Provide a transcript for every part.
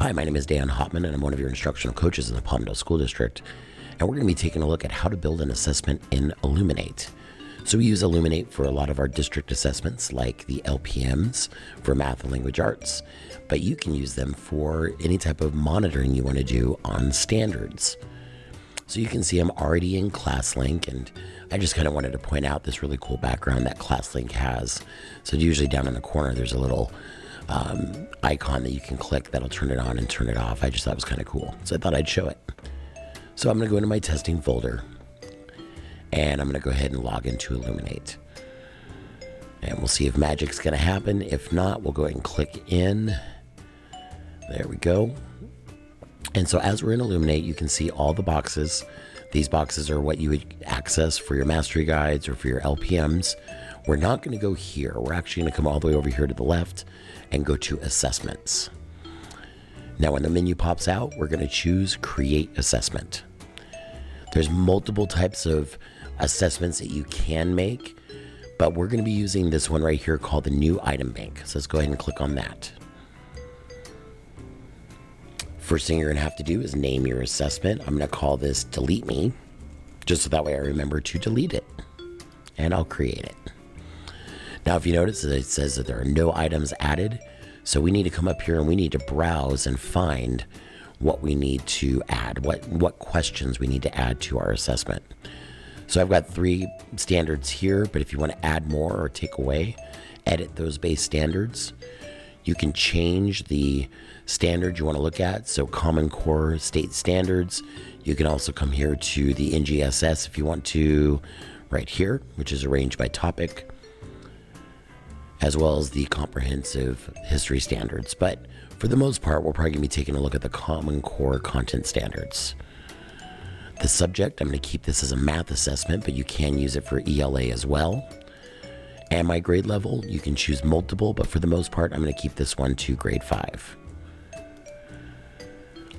Hi, my name is Dan Hauptman, and I'm one of your instructional coaches in the Palmdale School District. And we're going to be taking a look at how to build an assessment in Illuminate. So we use Illuminate for a lot of our district assessments, like the LPMs for math and language arts. But you can use them for any type of monitoring you want to do on standards. So you can see I'm already in ClassLink, and I just kind of wanted to point out this really cool background that ClassLink has. So usually down in the corner, there's a little icon that you can click that'll turn it on and turn it off. I just thought it was kind of cool, so I thought I'd show it. So I'm going to go into my testing folder, and I'm going to go ahead and log into Illuminate. And we'll see if magic's going to happen. If not, we'll go ahead and click in. There we go. And so as we're in Illuminate, you can see all the boxes. These boxes are what you would access for your mastery guides or for your LPMs. We're not going to go here. We're actually going to come all the way over here to the left and go to assessments. Now when the menu pops out, we're going to choose create assessment. There's multiple types of assessments that you can make, but we're going to be using this one right here called the new item bank. So let's go ahead and click on that. First thing you're going to have to do is name your assessment. I'm going to call this delete me, just so that way I remember to delete it, and I'll create it. Now, if you notice that it says that there are no items added, so we need to come up here and we need to browse and find what we need to add, what questions we need to add to our assessment. So I've got 3 standards here, but if you want to add more or take away, edit those base standards. You can change the standard you want to look at, so Common Core State Standards. You can also come here to the NGSS if you want to, right here, which is arranged by topic, as well as the Comprehensive History Standards. But for the most part, we're probably going to be taking a look at the Common Core Content Standards. The subject, I'm going to keep this as a math assessment, but you can use it for ELA as well. And my grade level, you can choose multiple, but for the most part, I'm going to keep this one to grade 5.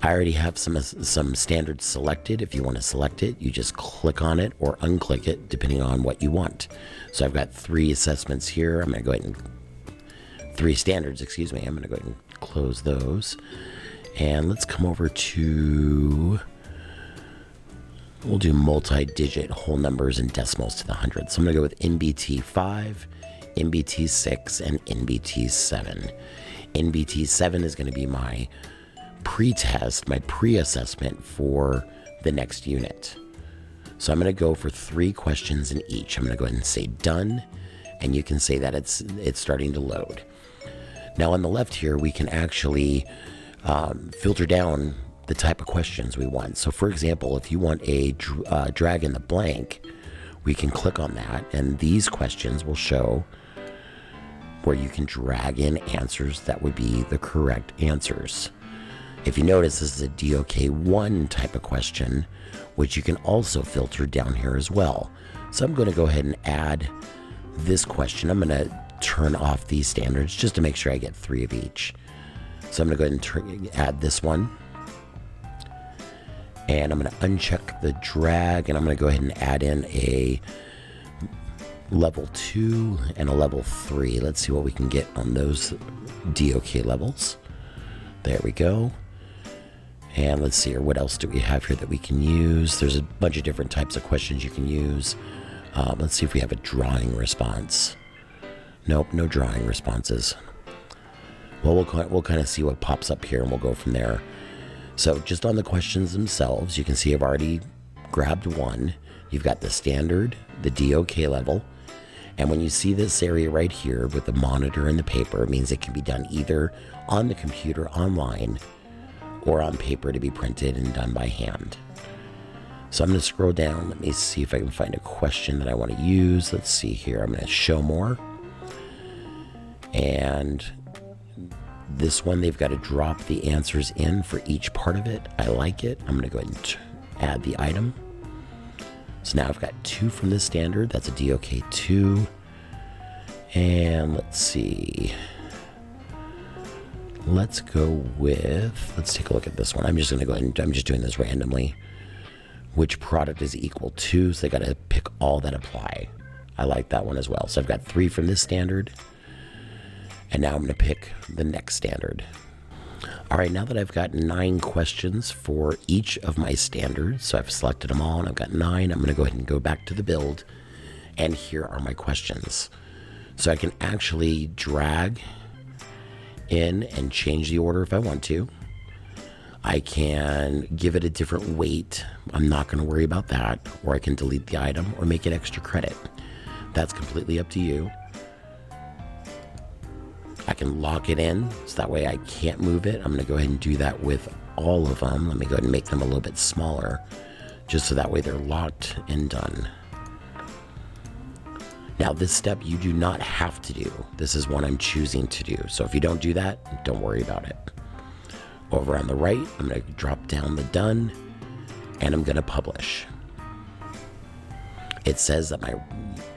I already have some standards selected. If you want to select it, you just click on it or unclick it, depending on what you want. So I've got 3 assessments here. I'm going to go ahead and 3 standards, excuse me. I'm going to go ahead and close those. And let's come over to, we'll do multi-digit whole numbers and decimals to the hundreds. So I'm going to go with NBT 5, NBT 6, and NBT 7. NBT 7 is going to be my pre-test, my pre-assessment for the next unit. So I'm going to go for 3 questions in each. I'm going to go ahead and say done, and you can say that it's starting to load. Now on the left here, we can actually filter down the type of questions we want. So for example, if you want a drag in the blank, we can click on that, and these questions will show where you can drag in answers that would be the correct answers. If you notice, this is a DOK1 type of question, which you can also filter down here as well. So I'm going to go ahead and add this question. I'm going to turn off these standards just to make sure I get 3 of each. So I'm going to go ahead and add this one. And I'm going to uncheck the drag, and I'm going to go ahead and add in a level 2 and a level 3. Let's see what we can get on those DOK levels. There we go. And let's see here, what else do we have here that we can use? There's a bunch of different types of questions you can use. Let's see if we have a drawing response. Nope, no drawing responses. Well, we'll kind of see what pops up here, and we'll go from there. So just on the questions themselves, you can see I've already grabbed one. You've got the standard, the DOK level, and when you see this area right here with the monitor and the paper, it means it can be done either on the computer online or on paper to be printed and done by hand. So I'm going to scroll down. Let me see if I can find a question that I want to use. Let's see here. I'm going to show more. And this one, they've got to drop the answers in for each part of it. I like it. I'm going to go ahead and add the item. So now I've got 2 from this standard. That's a DOK2. And let's see. Let's go with, let's take a look at this one. I'm just going to go ahead and I'm just doing this randomly. Which product is equal to? So they got to pick all that apply. I like that one as well. So I've got 3 from this standard. And now I'm going to pick the next standard. All right, now that I've got 9 questions for each of my standards, so I've selected them all and I've got 9, I'm going to go ahead and go back to the build, and here are my questions. So I can actually drag in and change the order if I want to. I can give it a different weight. I'm not going to worry about that. Or I can delete the item or make it extra credit. That's completely up to you. I can lock it in, so that way I can't move it. I'm going to go ahead and do that with all of them. Let me go ahead and make them a little bit smaller, just so that way they're locked and done. Now, this step you do not have to do. This is one I'm choosing to do. So if you don't do that, don't worry about it. Over on the right, I'm going to drop down the done, and I'm going to publish. It says that my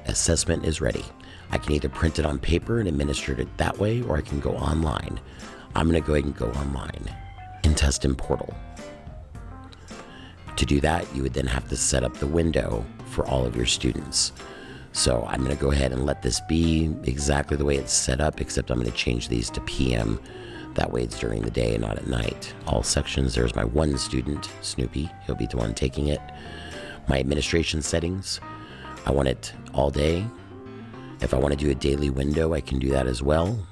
assessment is ready. I can either print it on paper and administer it that way, or I can go online. I'm going to go ahead and go online in Test in Portal. To do that, you would then have to set up the window for all of your students. So I'm going to go ahead and let this be exactly the way it's set up, except I'm going to change these to PM. That way it's during the day and not at night. All sections, there's my one student, Snoopy. He'll be the one taking it. My administration settings, I want it all day. If I want to do a daily window, I can do that as well.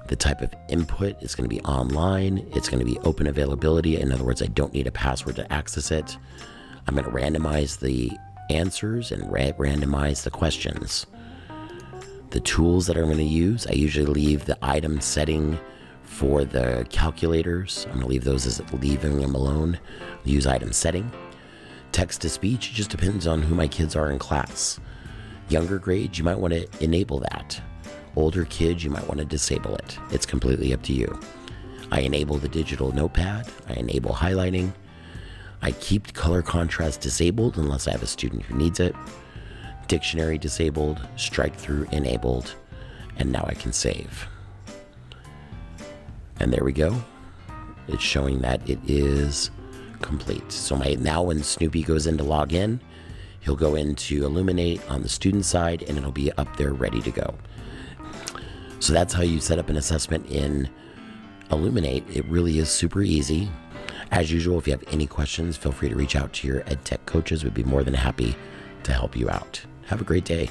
The type of input is going to be online. It's going to be open availability. In other words, I don't need a password to access it. I'm going to randomize the answers and randomize the questions. The tools that I'm going to use, I usually leave the item setting for the calculators. I'm going to leave those as leaving them alone. Use item setting. Text to speech, it just depends on who my kids are in class. Younger grades, you might want to enable that. Older kids, you might want to disable it. It's completely up to you. I enable the digital notepad. I enable highlighting. I keep color contrast disabled unless I have a student who needs it. Dictionary disabled, strike through enabled, and now I can save. And there we go. It's showing that it is complete. So now when Snoopy goes in to log in, he'll go into Illuminate on the student side and it'll be up there ready to go. So that's how you set up an assessment in Illuminate. It really is super easy. As usual, if you have any questions, feel free to reach out to your EdTech coaches. We'd be more than happy to help you out. Have a great day.